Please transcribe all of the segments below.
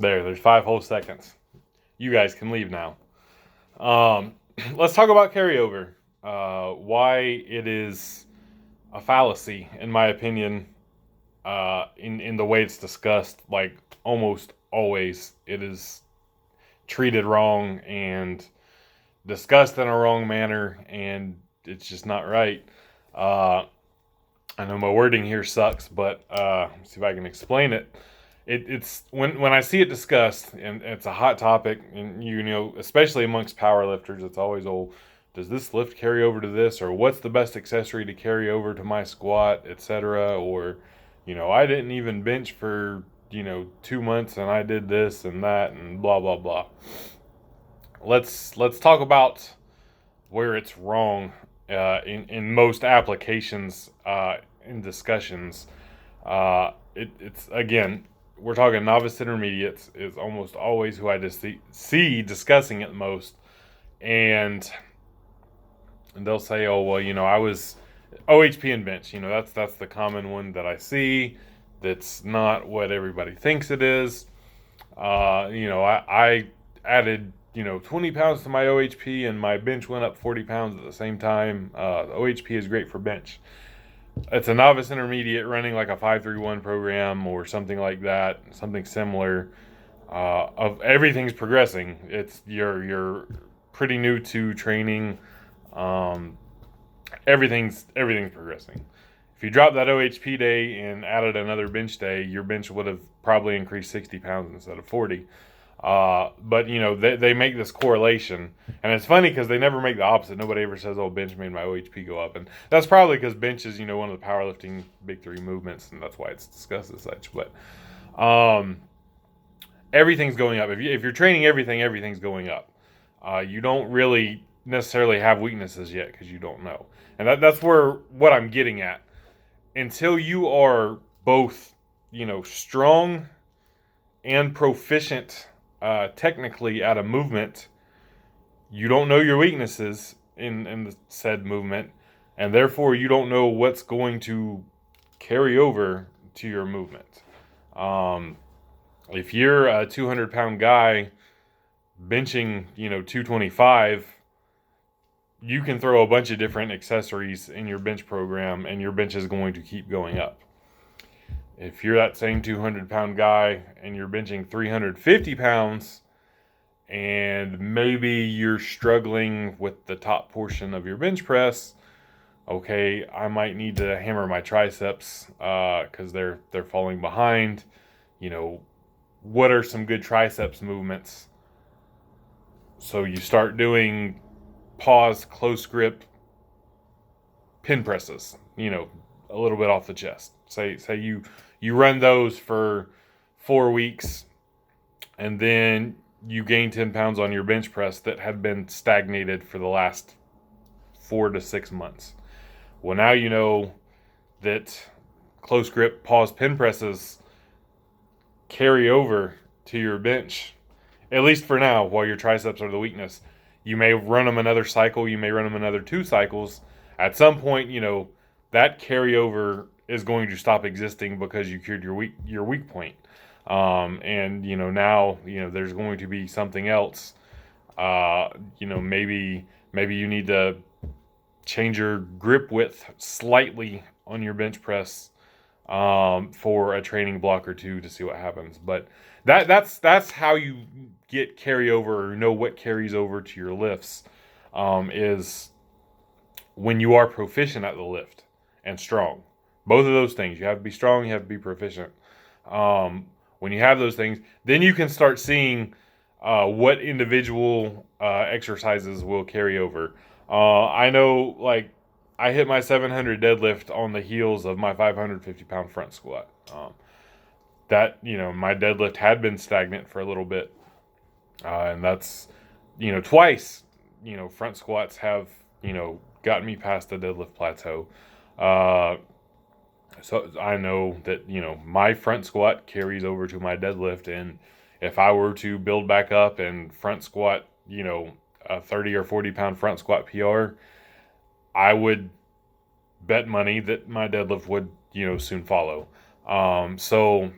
There's 5 whole seconds. You guys can leave now. Let's talk about carryover. Why it is a fallacy, in my opinion, in the way it's discussed. Like almost always, it is treated wrong and discussed in a wrong manner, and it's just not right. Uh, I know my wording here sucks, but let's see if I can explain it. It's when I see it discussed, and it's a hot topic, and you know, especially amongst powerlifters, it's always, oh, does this lift carry over to this, or what's the best accessory to carry over to my squat, etc. Or, you know, I didn't even bench for 2 months, and I did this and that, and blah blah blah. Let's talk about where it's wrong in most applications in discussions. It's again, we're talking novice intermediates is almost always who I just see discussing it most, and they'll say, oh well, I was OHP and bench. That's the common one that I see. That's not what everybody thinks it is. I added 20 pounds to my OHP, and my bench went up 40 pounds at the same time. The OHP is great for bench. It's a novice intermediate running like a 5-3-1 program or something like that, something similar. Of everything's progressing. It's you're pretty new to training. Everything's progressing. If you drop that OHP day and added another bench day, your bench would have probably increased 60 pounds instead of 40. But they make this correlation, and it's funny because they never make the opposite. Nobody ever says, "Oh, bench made my OHP go up," and that's probably because bench is one of the powerlifting big three movements, and that's why it's discussed as such. But everything's going up. If you're training everything's going up. You don't really necessarily have weaknesses yet because you don't know, and that's what I'm getting at. Until you are both strong and proficient technically at a movement, you don't know your weaknesses in the said movement, and therefore you don't know what's going to carry over to your movement. If you're a 200-pound guy benching 225, you can throw a bunch of different accessories in your bench program, and your bench is going to keep going up. If you're that same 200-pound guy and you're benching 350 pounds, and maybe you're struggling with the top portion of your bench press, okay, I might need to hammer my triceps because they're falling behind. What are some good triceps movements? So you start doing pause, close grip, pin presses, a little bit off the chest. Say you run those for 4 weeks, and then you gain 10 pounds on your bench press that had been stagnated for the last 4 to 6 months. Well, now you know that close grip, pause, pin presses carry over to your bench, at least for now, while your triceps are the weakness. You may run them another cycle, you may run them another 2 cycles. At some point, that carryover is going to stop existing because you cured your weak point. And now there's going to be something else. Maybe you need to change your grip width slightly on your bench press for a training block or two to see what happens. But that's how you get carryover, or know what carries over to your lifts, is when you are proficient at the lift and strong. Both of those things. You have to be strong, you have to be proficient. When you have those things, then you can start seeing what individual exercises will carry over. I know, like, I hit my 700 deadlift on the heels of my 550-pound front squat. My deadlift had been stagnant for a little bit. And that's, twice, front squats have, gotten me past the deadlift plateau. So I know that, my front squat carries over to my deadlift. And if I were to build back up and front squat, a 30 or 40 pound front squat PR, I would bet money that my deadlift would, soon follow. So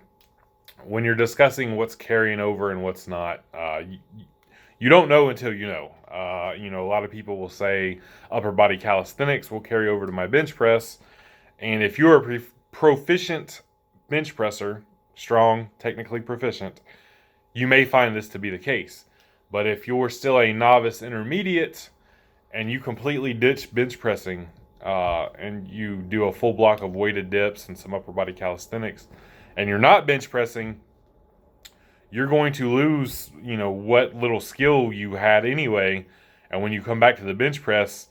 when you're discussing what's carrying over and what's not, you don't know until you know. A lot of people will say upper body calisthenics will carry over to my bench press. And if you're a proficient bench presser, strong, technically proficient, you may find this to be the case. But if you're still a novice intermediate and you completely ditch bench pressing and you do a full block of weighted dips and some upper body calisthenics, and you're not bench pressing, you're going to lose, what little skill you had anyway. And when you come back to the bench press,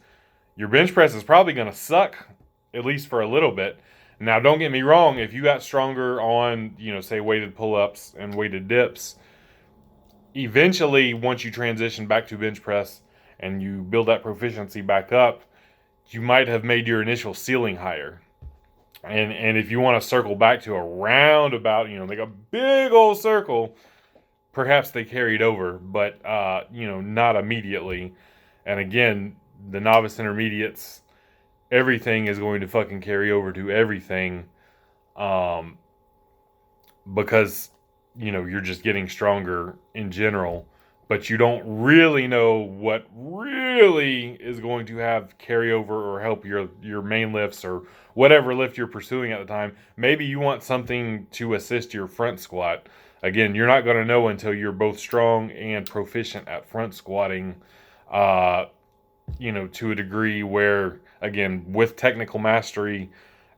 your bench press is probably going to suck, at least for a little bit. Now, don't get me wrong. If you got stronger on, say weighted pull-ups and weighted dips, eventually, once you transition back to bench press and you build that proficiency back up, you might have made your initial ceiling higher. And if you want to circle back to a roundabout, like a big old circle, perhaps they carried over, but not immediately. And again, the novice intermediates, everything is going to fucking carry over to everything, because you're just getting stronger in general, but you don't really know what really is going to have carryover or help your main lifts or whatever lift you're pursuing at the time. Maybe you want something to assist your front squat. Again, you're not going to know until you're both strong and proficient at front squatting, to a degree where, again, with technical mastery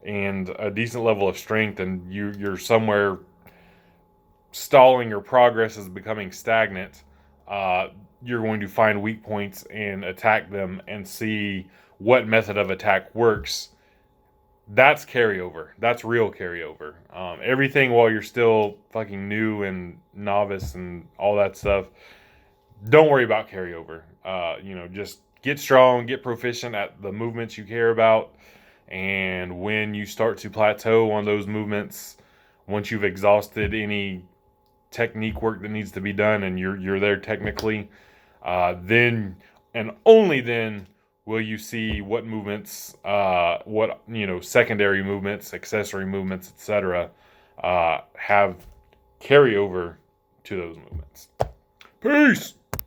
and a decent level of strength, and you're somewhere stalling, your progress is becoming stagnant, you're going to find weak points and attack them and see what method of attack works. That's carryover. That's real carryover. Everything while you're still fucking new and novice and all that stuff, don't worry about carryover. Just get strong, get proficient at the movements you care about. And when you start to plateau on those movements, once you've exhausted any technique work that needs to be done and you're there technically, then and only then will you see what movements, secondary movements, accessory movements, etc., have carryover to those movements. Peace.